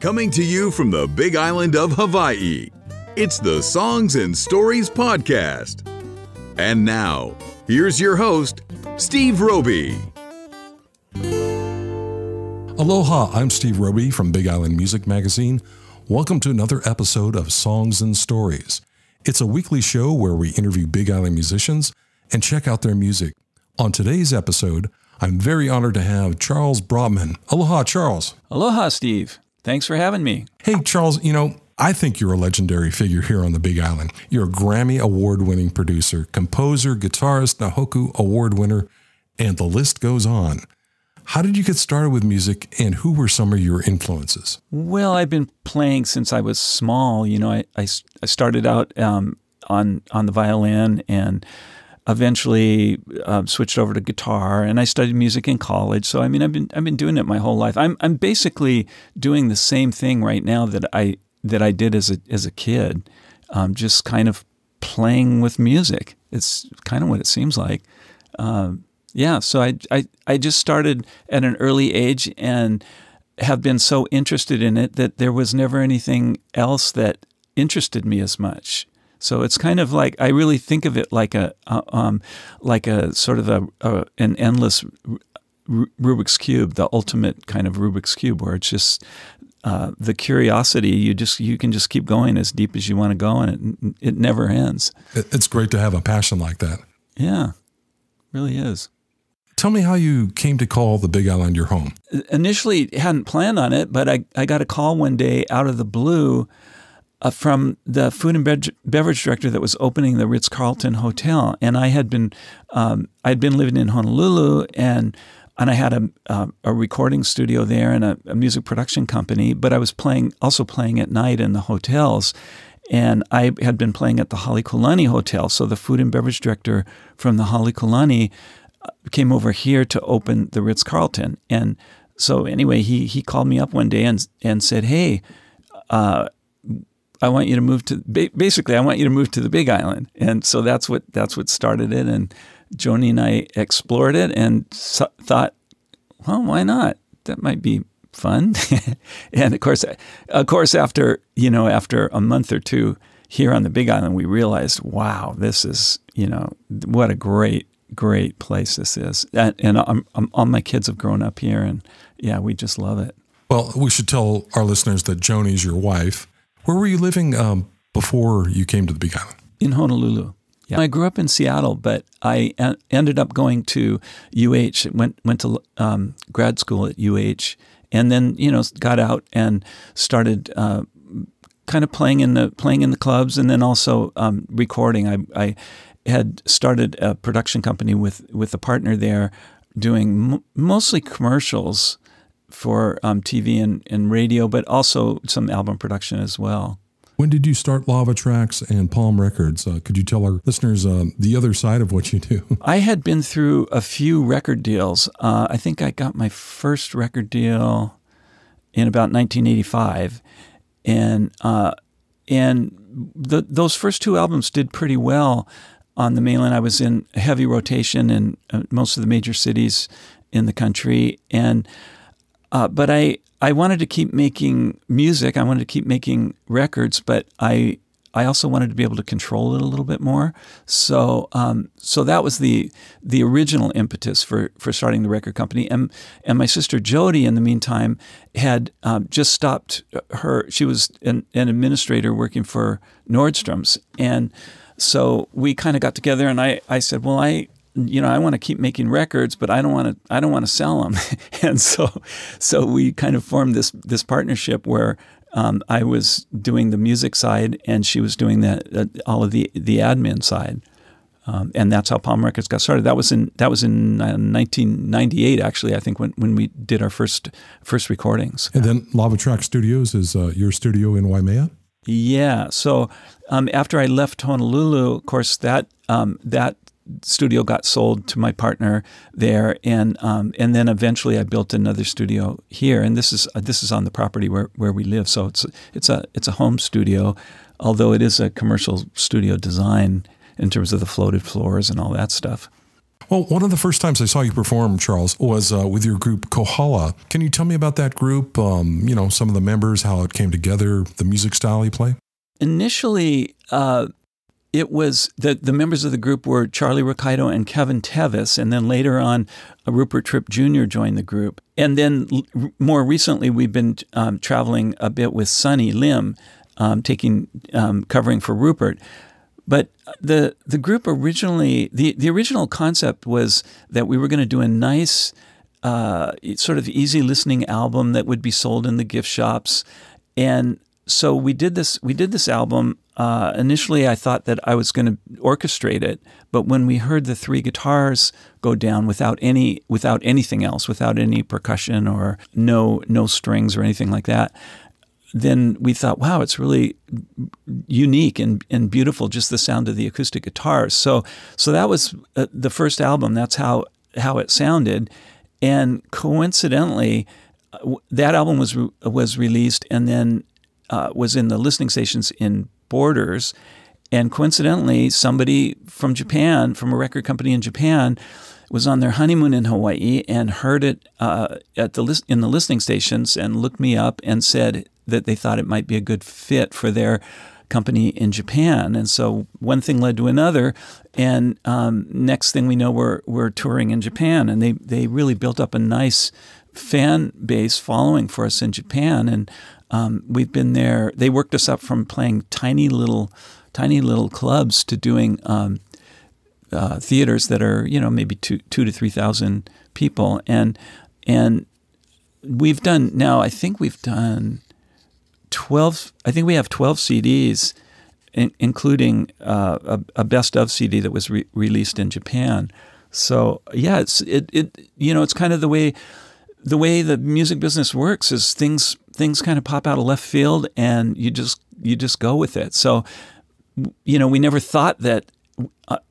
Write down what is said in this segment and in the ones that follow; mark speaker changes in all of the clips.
Speaker 1: Coming to you from the Big Island of Hawaii, it's the Songs and Stories Podcast. And now, here's your host, Steve Roby.
Speaker 2: Aloha, I'm Steve Roby from Big Island Music Magazine. Welcome to another episode of Songs and Stories. It's a weekly show where we interview Big Island musicians and check out their music. On today's episode, I'm very honored to have Charles Brotman. Aloha, Charles.
Speaker 3: Aloha, Steve. Thanks for having me.
Speaker 2: Hey, Charles, I think you're a legendary figure here on the Big Island. You're a Grammy Award-winning producer, composer, guitarist, Nahoku Award winner, and the list goes on. How did you get started with music, and who were some of your influences?
Speaker 3: Well, I've been playing since I was small. I started out on the violin and eventually switched over to guitar, and I studied music in college. So I've been doing it my whole life. I'm basically doing the same thing right now that I did as a kid, just kind of playing with music. It's kind of what it seems like. So I just started at an early age and have been so interested in it that there was never anything else that interested me as much. So it's kind of like, I really think of it like a sort of an endless Rubik's Cube, the ultimate kind of Rubik's Cube, where it's just the curiosity. You can just keep going as deep as you want to go, and it never ends.
Speaker 2: It's great to have a passion like that.
Speaker 3: Yeah, really is.
Speaker 2: Tell me how you came to call the Big Island your home.
Speaker 3: Initially, hadn't planned on it, but I got a call one day out of the blue from the food and beverage director that was opening the Ritz-Carlton Hotel, and I'd been living in Honolulu, and I had a recording studio there and a music production company, but I was also playing at night in the hotels, and I had been playing at the Halekulani Hotel. So the food and beverage director from the Halekulani came over here to open the Ritz-Carlton, and so anyway, he called me up one day and said, "Hey, I want you to move to the Big Island." And so that's what started it. And Joni and I explored it and thought, well, why not? That might be fun. And of course, after a month or two here on the Big Island, we realized, wow, this is, what a great place this is. And all my kids have grown up here, and yeah, we just love it.
Speaker 2: Well, we should tell our listeners that Joni's your wife. Where were you living before you came to the Big Island? In
Speaker 3: Honolulu. Yeah. I grew up in Seattle, but I ended up going to UH. Went to grad school at UH, and then got out and started kind of playing in the clubs, and then also recording. I had started a production company with a partner there, doing mostly commercials for TV and radio, but also some album production as well.
Speaker 2: When did you start Lava Tracks and Palm Records? Could you tell our listeners the other side of what you do?
Speaker 3: I had been through a few record deals. I think I got my first record deal in about 1985, and those first two albums did pretty well on the mainland. I was in heavy rotation in most of the major cities in the country, but I wanted to keep making music. I wanted to keep making records, but I also wanted to be able to control it a little bit more. So that was the original impetus for starting the record company. And my sister Jody, in the meantime, had just stopped she was an administrator working for Nordstrom's, and so we kind of got together, and I said, well, I want to keep making records, but I don't want to sell them. And so we kind of formed this partnership where I was doing the music side and she was doing all of the admin side. And that's how Palm Records got started. That was in 1998, actually, I think, when we did our first recordings.
Speaker 2: And then Lava Track Studios is your studio in Waimea?
Speaker 3: Yeah. So after I left Honolulu, of course, that studio got sold to my partner there, and then eventually I built another studio here, and this is on the property where we live. So it's a home studio, although it is a commercial studio design in terms of the floated floors and all that stuff.
Speaker 2: Well, one of the first times I saw you perform, Charles, was with your group Kohala. Can you tell me about that group? Some of the members, how it came together, the music style you play?
Speaker 3: Initially, it was the members of the group were Charlie Ricardo and Kevin Tevis, and then later on, Rupert Tripp Jr. joined the group. And then more recently, we've been traveling a bit with Sonny Lim, covering for Rupert. But the group originally, the original concept was that we were going to do a nice, sort of easy listening album that would be sold in the gift shops, and so we did this. We did this album. Initially, I thought that I was going to orchestrate it, but when we heard the 3 guitars go down without anything else, without any percussion or no strings or anything like that, then we thought, wow, it's really unique and beautiful, just the sound of the acoustic guitars. So that was the first album. That's how it sounded. And coincidentally, that album was released and then was in the listening stations in Borders. And coincidentally, somebody from Japan, from a record company in Japan, was on their honeymoon in Hawaii and heard it in the listening stations and looked me up and said that they thought it might be a good fit for their company in Japan. And so one thing led to another, and next thing we know, we're touring in Japan, and they really built up a nice fan base following for us in Japan, and we've been there. They worked us up from playing tiny little clubs to doing theaters that are maybe 2,000 to 3,000 people, and we've done now. I think we've done 12. I think we have 12 CDs, including a best of CD that was released in Japan. So yeah, it's kind of the way the music business works is things kind of pop out of left field and you just go with it. So we never thought that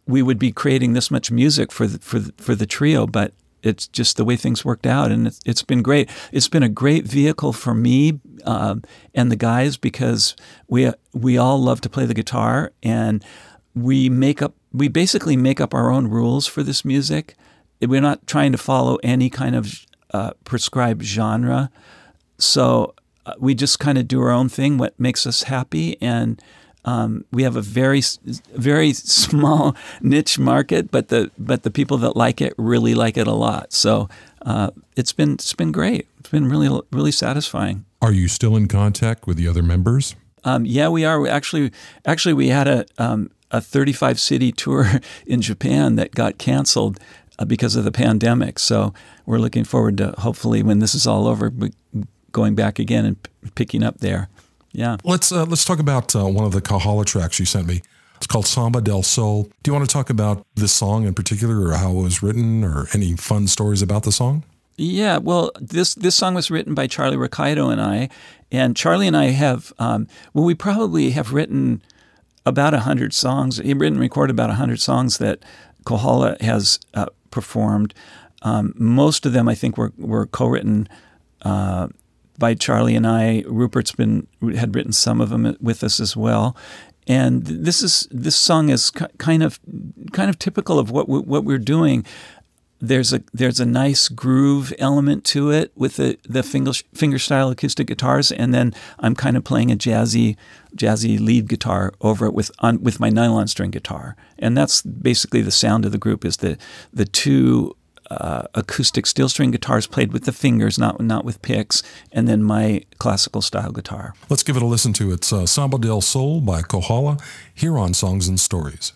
Speaker 3: we would be creating this much music for the trio, but it's just the way things worked out, and it's been great. It's been a great vehicle for me and the guys, because we all love to play the guitar, and we basically make up our own rules for this music. We're not trying to follow any kind of prescribed genre, so we just kind of do our own thing, what makes us happy, and we have a very, very small niche market, but the people that like it really like it a lot. So it's been great. It's been really, really satisfying.
Speaker 2: Are you still in contact with the other members?
Speaker 3: Yeah, we are. Actually, we had a 35-city tour in Japan that got canceled because of the pandemic. So we're looking forward to, hopefully, when this is all over, going back again and picking up there. Yeah.
Speaker 2: Let's talk about one of the Kohala tracks you sent me. It's called Samba del Sol. Do you want to talk about this song in particular, or how it was written, or any fun stories about the song?
Speaker 3: Yeah, well, this song was written by Charlie Ricardo and I, and Charlie and I have, we probably have written about 100 songs. He'd written and recorded about 100 songs that Kohala has performed. Most of them, I think, were co-written by Charlie and I. Rupert's had written some of them with us as well, and this song is kind of typical of what we're doing. There's a nice groove element to it with the fingerstyle acoustic guitars, and then I'm kind of playing a jazzy lead guitar over it with my nylon string guitar, and that's basically the sound of the group. Is the two acoustic steel string guitars played with the fingers, not with picks, and then my classical style guitar.
Speaker 2: Let's give it a listen to it. It's Samba del Sol by Kohala here on Songs and Stories.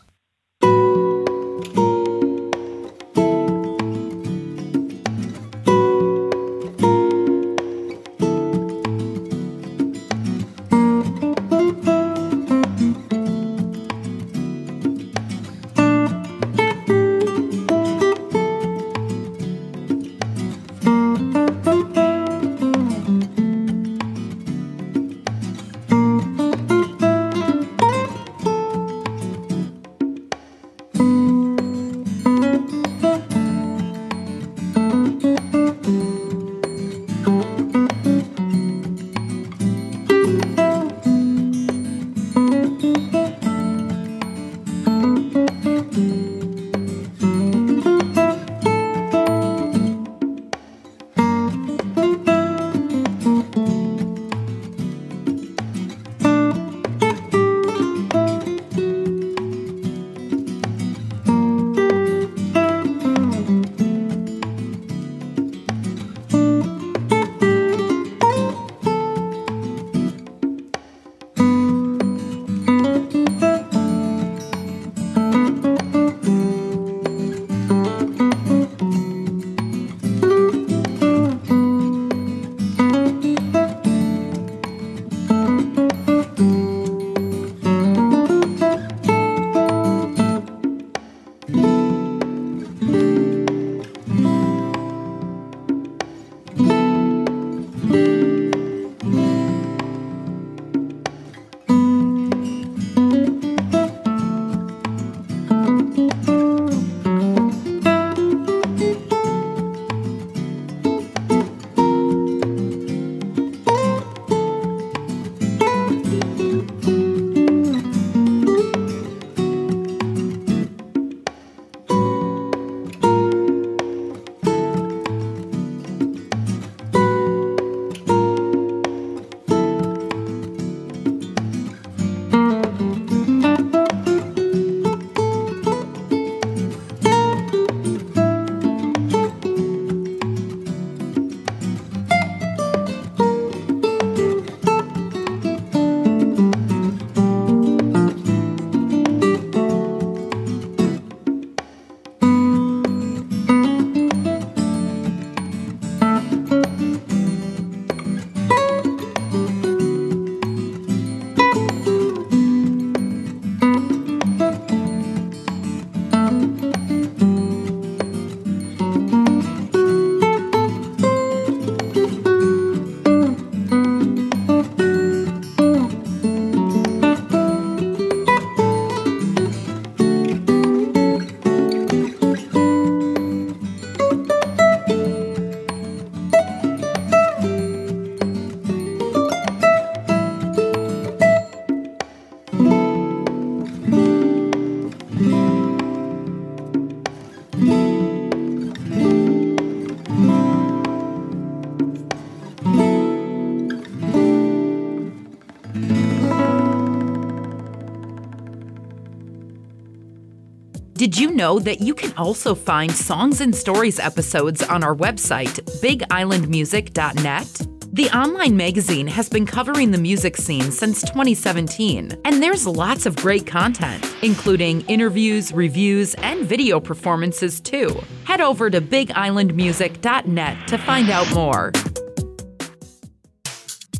Speaker 4: Did you know that you can also find Songs and Stories episodes on our website, bigislandmusic.net? The online magazine has been covering the music scene since 2017, and there's lots of great content, including interviews, reviews, and video performances too. Head over to bigislandmusic.net to find out more.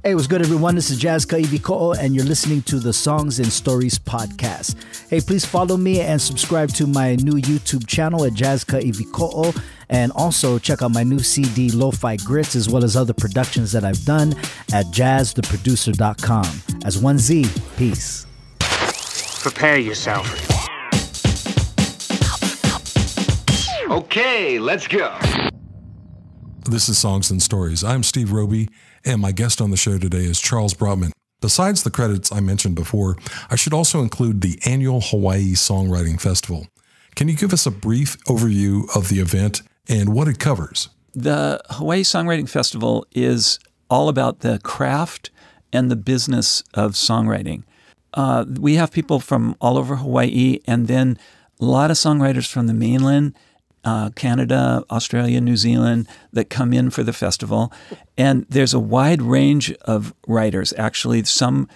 Speaker 5: Hey, what's good, everyone? This is Jazz Kaiviko'o, and you're listening to the Songs and Stories podcast. Hey, please follow me and subscribe to my new YouTube channel at Jazz Kaiviko'o, and also check out my new CD, Lo-Fi Grits, as well as other productions that I've done at jazztheproducer.com. As one Z, peace.
Speaker 6: Prepare yourself. Okay, let's go.
Speaker 2: This is Songs and Stories. I'm Steve Roby, and my guest on the show today is Charles Brotman. Besides the credits I mentioned before, I should also include the annual Hawaii Songwriting Festival. Can you give us a brief overview of the event and what it covers?
Speaker 3: The Hawaii Songwriting Festival is all about the craft and the business of songwriting. We have people from all over Hawaii, and then a lot of songwriters from the mainland, Canada, Australia, New Zealand, that come in for the festival. And there's a wide range of writers. Actually, some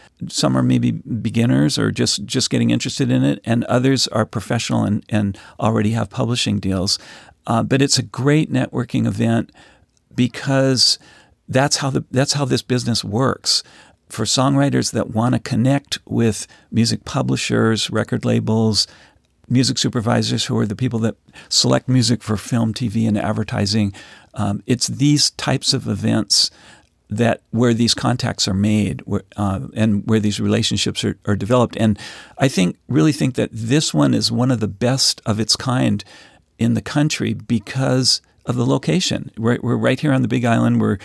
Speaker 3: are maybe beginners or just getting interested in it, and others are professional and already have publishing deals. But it's a great networking event because that's how this business works. For songwriters that want to connect with music publishers, record labels, music supervisors, who are the people that select music for film, TV, and advertising. It's these types of events where these contacts are made, and where these relationships are developed. And I really think that this one is one of the best of its kind in the country because of the location. We're right here on the Big Island. We're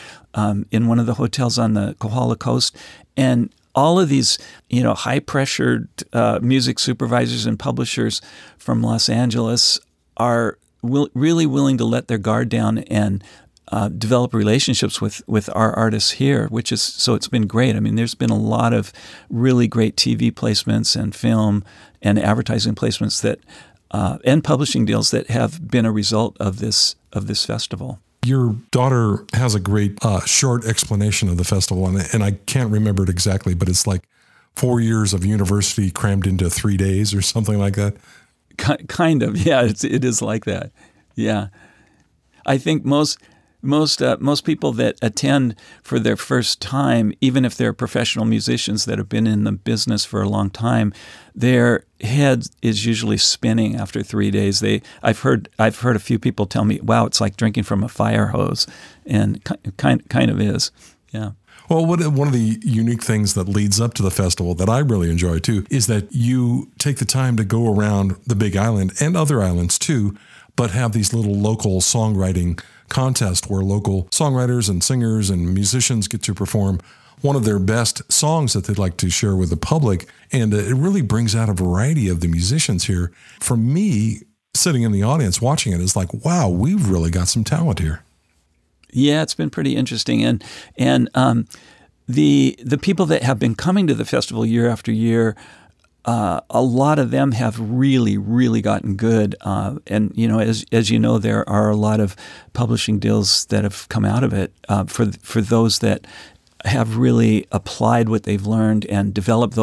Speaker 3: in one of the hotels on the Kohala coast, and all of these, high-pressured music supervisors and publishers from Los Angeles are really willing to let their guard down and develop relationships with our artists here, so it's been great. I mean, there's been a lot of really great TV placements and film and advertising placements and publishing deals that have been a result of this festival.
Speaker 2: Your daughter has a great short explanation of the festival, and I can't remember it exactly, but it's like 4 years of university crammed into 3 days or something like that.
Speaker 3: Kind of, yeah. It is like that, yeah. I think most people that attend for their first time, even if they're professional musicians that have been in the business for a long time, their head is usually spinning after 3 days. I've heard a few people tell me, "Wow, it's like drinking from a fire hose," and kind of is, yeah.
Speaker 2: Well, one of the unique things that leads up to the festival that I really enjoy too is that you take the time to go around the Big Island and other islands too, but have these little local songwriting contests where local songwriters and singers and musicians get to perform one of their best songs that they'd like to share with the public. And it really brings out a variety of the musicians here. For me, sitting in the audience watching it, is like, wow, we've really got some talent here.
Speaker 3: Yeah, it's been pretty interesting. And the people that have been coming to the festival year after year, a lot of them have really, really gotten good. And, as you know, there are a lot of publishing deals that have come out of it for those that have really applied what they've learned and developed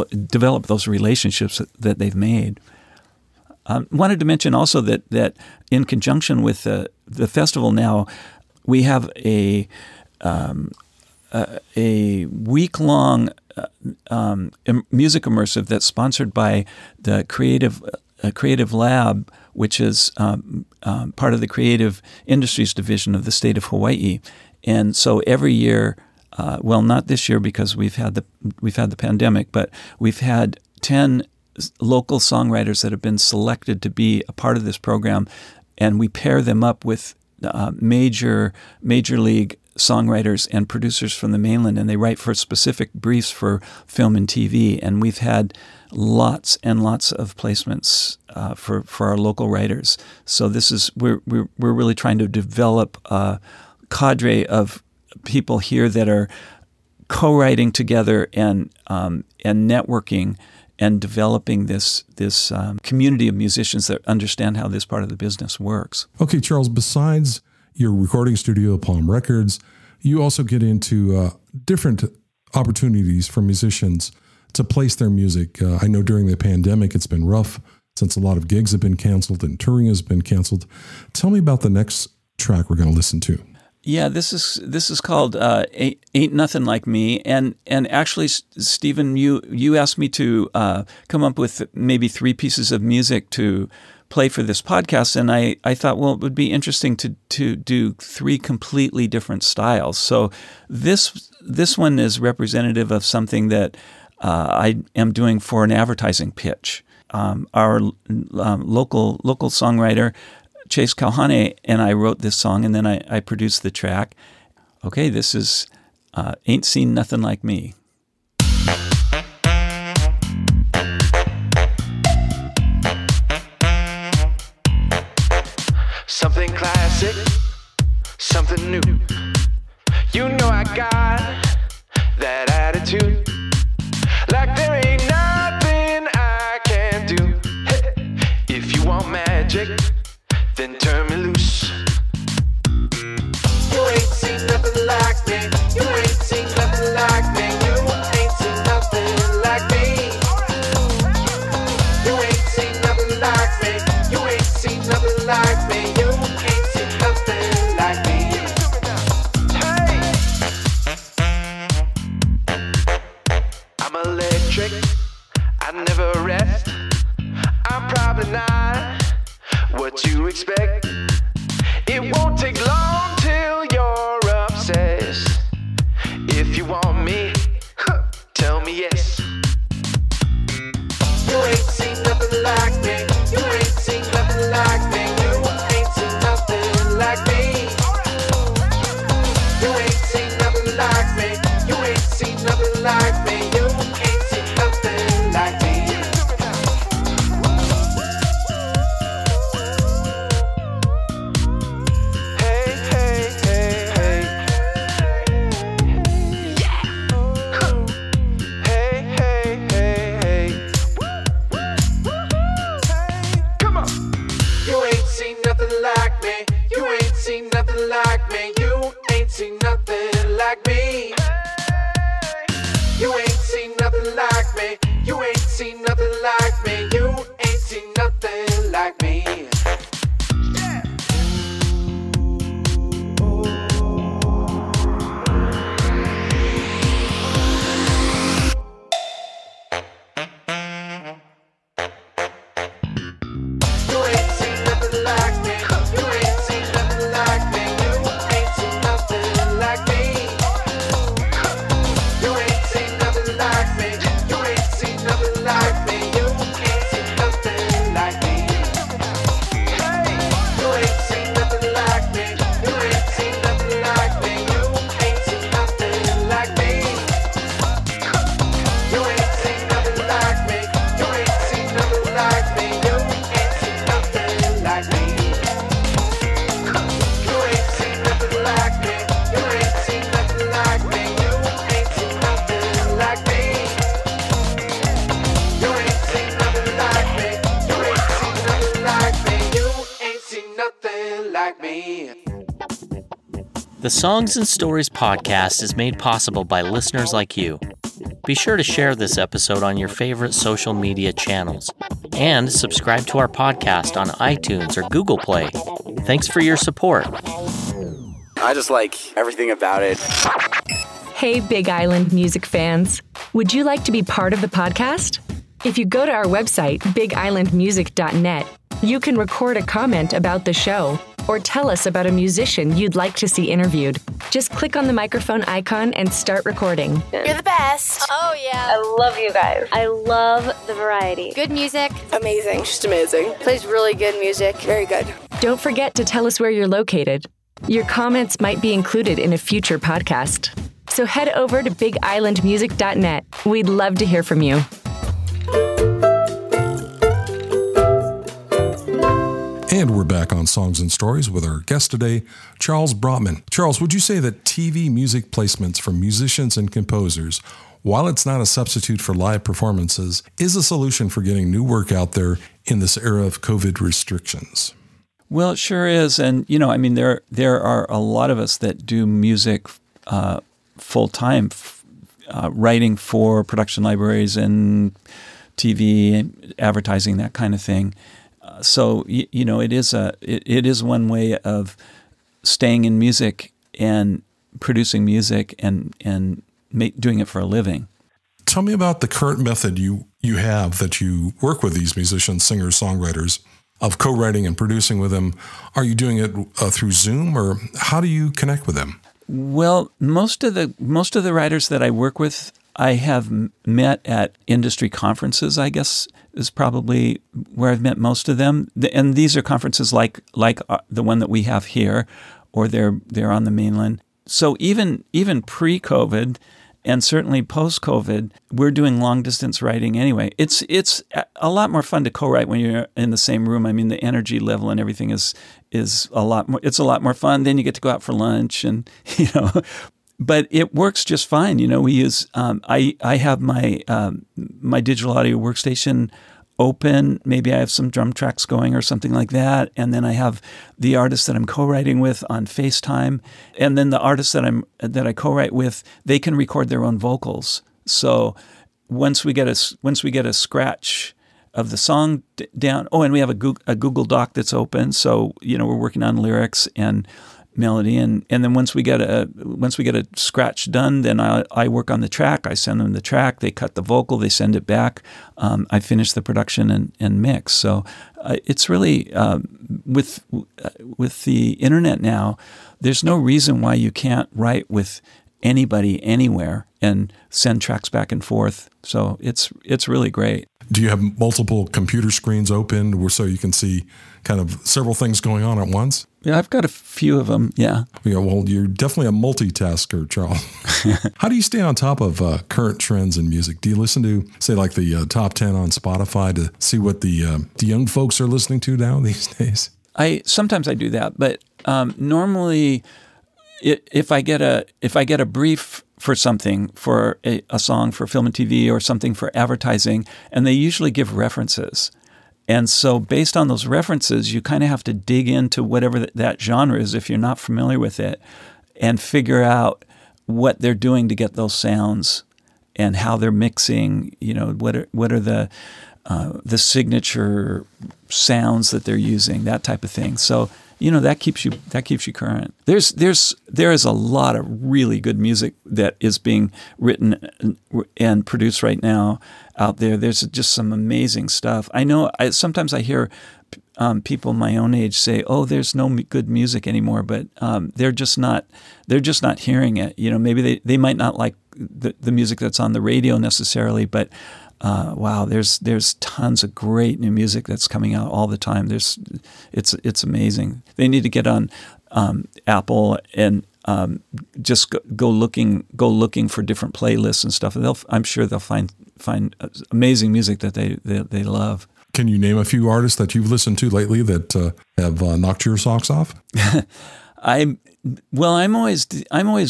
Speaker 3: those relationships that they've made. Wanted to mention also that in conjunction with the festival now, we have a week-long music immersive that's sponsored by the Creative Lab, which is part of the Creative Industries Division of the state of Hawaii. And so every year, well, not this year because we've had the pandemic, but we've had 10 local songwriters that have been selected to be a part of this program, and we pair them up with major league songwriters and producers from the mainland, and they write for specific briefs for film and TV. And we've had lots and lots of placements for our local writers. So we're really trying to develop a cadre of people here that are co-writing together and networking and developing this community of musicians that understand how this part of the business works.
Speaker 2: Okay, Charles, besides your recording studio, Palm Records, you also get into different opportunities for musicians to place their music. I know during the pandemic, it's been rough since a lot of gigs have been canceled and touring has been canceled. Tell me about the next track we're going to listen to.
Speaker 3: Yeah, this is called Ain't Nothing Like Me. And actually, Stephen, you asked me to come up with maybe 3 pieces of music to play for this podcast. And I thought, well, it would be interesting to do 3 completely different styles. So this one is representative of something that I am doing for an advertising pitch. Our local songwriter, Chase Kauhane, and I wrote this song, and then I produced the track. Okay, this is Ain't Seen Nothing Like Me.
Speaker 7: Something classic, something new. You know I got that attitude. Like there ain't nothing I can do. Hey, if you want magic, then turn me loose. You ain't seen nothing like me. You ain't seen nothing like me. You ain't seen nothing like me. You ain't seen nothing like me. You ain't seen nothing like me. You ain't seen nothing like me. Hey, I'm electric. I never rest. I'm probably not what you expect. It won't take long till you're obsessed. If you want me, tell me yes. You ain't seen nothing like me. You ain't seen nothing like me. You ain't seen nothing like me. You ain't seen nothing like me. You ain't seen nothing like me. You ain't seen nothing like me. Like me, you ain't seen nothing like me. You ain't seen nothing like me. You ain't seen nothing like me. You ain't seen nothing like me.
Speaker 8: The Songs and Stories podcast is made possible by listeners like you. Be sure to share this episode on your favorite social media channels and subscribe to our podcast on iTunes or Google Play. Thanks for your support.
Speaker 9: I just like everything about it.
Speaker 10: Hey, Big Island music fans. Would you like to be part of the podcast? If you go to our website, bigislandmusic.net, you can record a comment about the show or tell us about a musician you'd like to see interviewed. Just click on the microphone icon and start recording.
Speaker 11: You're the best.
Speaker 12: Oh, yeah.
Speaker 11: I love you guys.
Speaker 12: I love the variety. Good music.
Speaker 11: Amazing. Just amazing. Plays really good music. Very good.
Speaker 10: Don't forget to tell us where you're located. Your comments might be included in a future podcast. So head over to bigislandmusic.net. We'd love to hear from you.
Speaker 2: And we're back on Songs and Stories with our guest today, Charles Brotman. Charles, would you say that TV music placements for musicians and composers while it's not a substitute for live performances, is a solution for getting new work out there in this era of COVID restrictions.
Speaker 3: Well, it sure is. And, I mean, there are a lot of us that do music full-time, writing for production libraries and TV, advertising, that kind of thing. So it is one way of staying in music and producing music and doing it for a living.
Speaker 2: Tell me about the current method you have that you work with these musicians, singers, songwriters, of co-writing and producing with them. Are you doing it through Zoom, or how do you connect with them?
Speaker 3: Well, most of the writers that I work with, I have met at industry conferences, I guess, is probably where I've met most of them. And these are conferences like the one that we have here, or they're on the mainland. So even pre-COVID and certainly post-COVID, we're doing long-distance writing anyway. It's a lot more fun to co-write when you're in the same room. I mean, the energy level and everything is a lot more. It's a lot more fun. Then you get to go out for lunch, and but it works just fine. We use I have my my digital audio workstation open. Maybe I have some drum tracks going or something like that, and then I have the artist that I'm co-writing with on FaceTime, and then the artist that I co-write with, they can record their own vocals. So once we get a scratch of the song down, and we have a Google Doc that's open, so we're working on lyrics and melody, and then once we get a scratch done, then I work on the track. I send them the track. They cut the vocal. They send it back. I finish the production and mix. So it's really with the internet now, there's no reason why you can't write with anybody anywhere and send tracks back and forth. So it's really great.
Speaker 2: Do you have multiple computer screens open so you can see kind of several things going on at once?
Speaker 3: Yeah, I've got a few of them, yeah.
Speaker 2: Well, you're definitely a multitasker, Charles. How do you stay on top of current trends in music? Do you listen to, say, like the top 10 on Spotify to see what the young folks are listening to now these days?
Speaker 3: Sometimes I do that, but normally if I get a brief for something, for a song for film and TV or something for advertising, and they usually give references. And so based on those references, you kind of have to dig into whatever that genre is if you're not familiar with it, and figure out what they're doing to get those sounds and how they're mixing, what are the signature sounds that they're using, that type of thing. So that keeps you current. There is a lot of really good music that is being written and produced right now out there. There's just some amazing stuff. I know. Sometimes I hear people my own age say, "Oh, there's no good music anymore," but they're just not hearing it. Maybe they might not like the music that's on the radio necessarily, but wow, there's tons of great new music that's coming out all the time. It's amazing. They need to get on Apple and just go looking for different playlists and stuff. I'm sure they'll find amazing music that they love.
Speaker 2: Can you name a few artists that you've listened to lately that have knocked your socks off?
Speaker 3: I'm always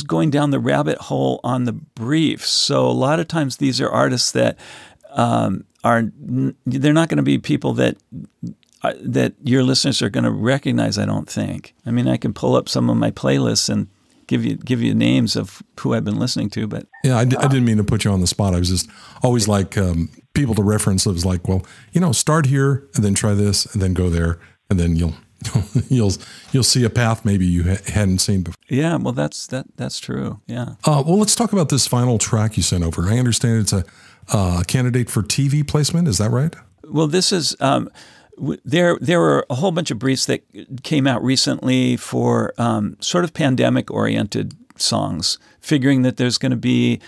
Speaker 3: going down the rabbit hole on the briefs. So a lot of times these are artists that they're not going to be people that your listeners are going to recognize. I don't think. I mean, I can pull up some of my playlists and give you names of who I've been listening to. But
Speaker 2: yeah, I didn't mean to put you on the spot. I was just always like people to reference. It was like, well, start here and then try this and then go there, and then you'll see a path maybe you hadn't seen before.
Speaker 3: Yeah, well, that's true. Yeah.
Speaker 2: Well, let's talk about this final track you sent over. I understand it's a candidate for TV placement. Is that right?
Speaker 3: Well, this is there were a whole bunch of briefs that came out recently for sort of pandemic-oriented songs, figuring that there's going to be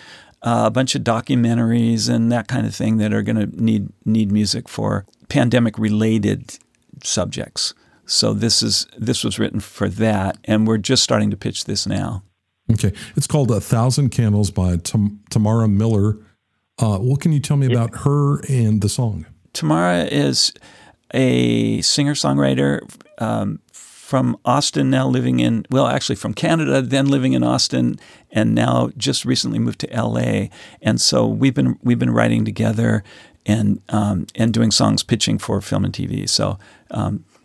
Speaker 3: a bunch of documentaries and that kind of thing that are going to need music for pandemic-related subjects. So this was written for that, and we're just starting to pitch this now.
Speaker 2: Okay. It's called 1,000 Candles by Tamara Miller. What can you tell me about her and the song?
Speaker 3: Tamara is a singer-songwriter from Austin, now living in, actually from Canada, then living in Austin, and now just recently moved to LA. And so we've been writing together and doing songs, pitching for film and TV. So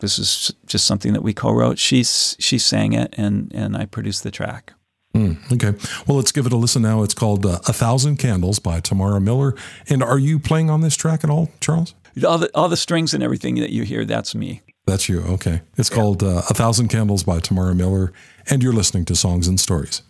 Speaker 3: this is just something that we co-wrote. She sang it, and I produced the track.
Speaker 2: Okay. Well, let's give it a listen now. It's called 1,000 Candles by Tamara Miller. And are you playing on this track at all, Charles?
Speaker 3: All the strings and everything that you hear, that's me.
Speaker 2: That's you. Okay. It's called 1,000 Candles by Tamara Miller, and you're listening to Songs and Stories.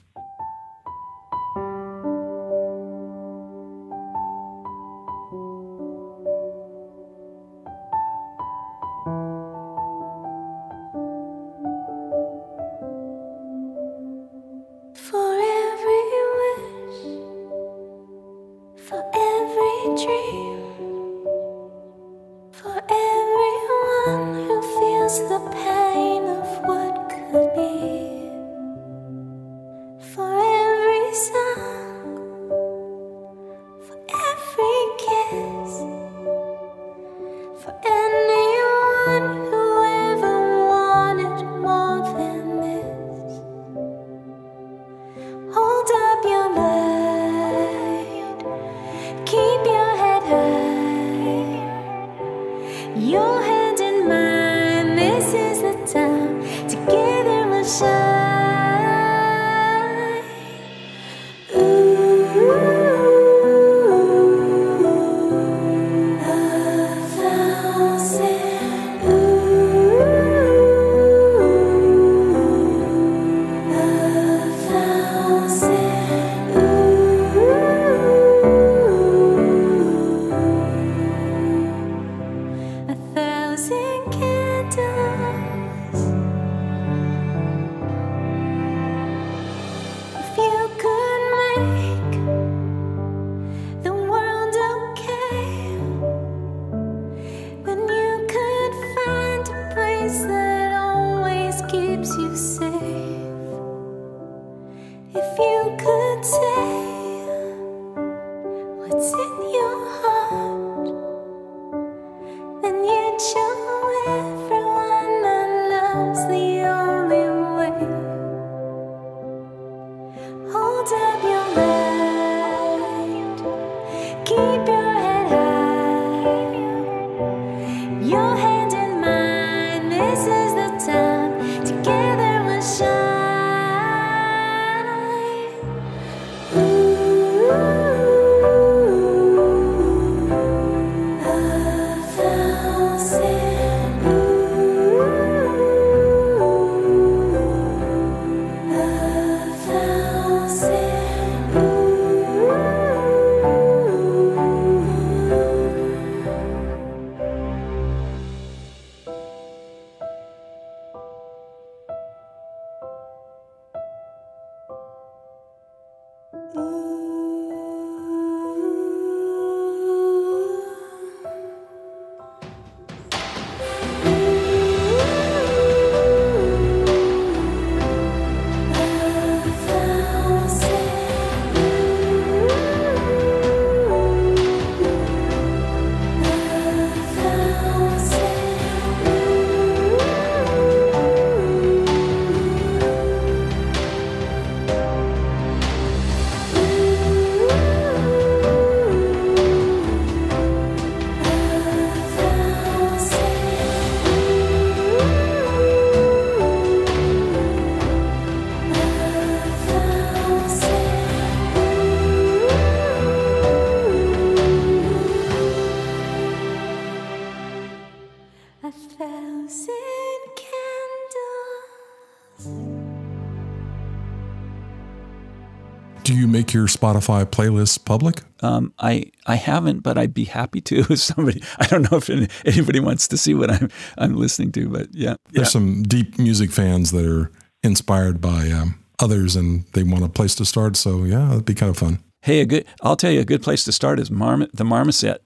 Speaker 2: Do you make your Spotify playlists public?
Speaker 3: I haven't, but I'd be happy to if somebody. I don't know if anybody wants to see what I'm listening to, but yeah.
Speaker 2: There's some deep music fans that are inspired by others, and they want a place to start. So yeah, it'd be kind of fun.
Speaker 3: Hey, I'll tell you, a good place to start is the Marmoset.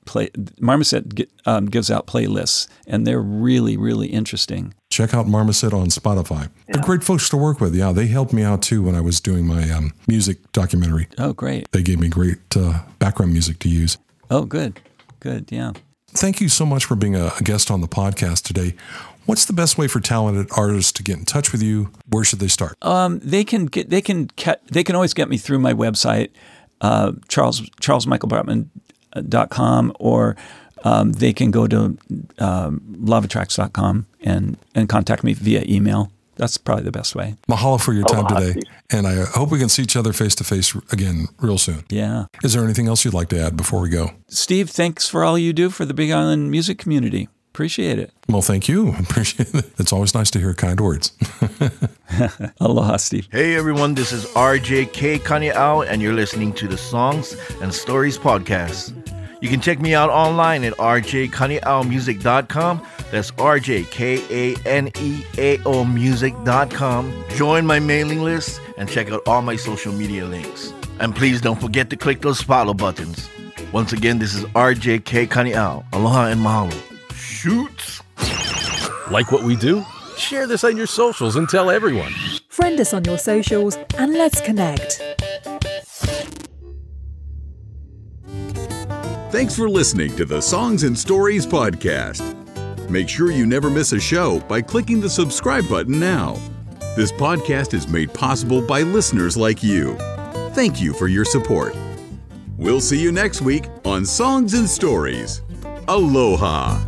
Speaker 3: Marmoset gives out playlists, and they're really, really interesting.
Speaker 2: Check out Marmoset on Spotify. Yeah. They're great folks to work with. Yeah, they helped me out too when I was doing my music documentary.
Speaker 3: Oh, great.
Speaker 2: They gave me great background music to use.
Speaker 3: Oh, good. Yeah.
Speaker 2: Thank you so much for being a guest on the podcast today. What's the best way for talented artists to get in touch with you? Where should they start?
Speaker 3: They can always get me through my website, charlesmichaelbrotman.com, or they can go to lavatracks.com and contact me via email. That's probably the best way.
Speaker 2: Mahalo for your time today. And I hope we can see each other face-to-face again real soon.
Speaker 3: Yeah.
Speaker 2: Is there anything else you'd like to add before we go?
Speaker 3: Steve, thanks for all you do for the Big Island music community. Appreciate it.
Speaker 2: Well, thank you. Appreciate it. It's always nice to hear kind words.
Speaker 3: Aloha, Steve.
Speaker 13: Hey, everyone. This is RJK Kaniao, and you're listening to the Songs and Stories podcast. You can check me out online at rjkaneaomusic.com. That's RJKANEAO music.com. Join my mailing list and check out all my social media links. And please don't forget to click those follow buttons. Once again, this is RJK Kaniao. Aloha and mahalo. Shoots.
Speaker 14: Like what we do? Share this on your socials and tell everyone.
Speaker 15: Friend us on your socials and let's connect.
Speaker 1: Thanks for listening to the Songs and Stories podcast. Make sure you never miss a show by clicking the subscribe button now. This podcast is made possible by listeners like you. Thank you for your support. We'll see you next week on Songs and Stories. Aloha.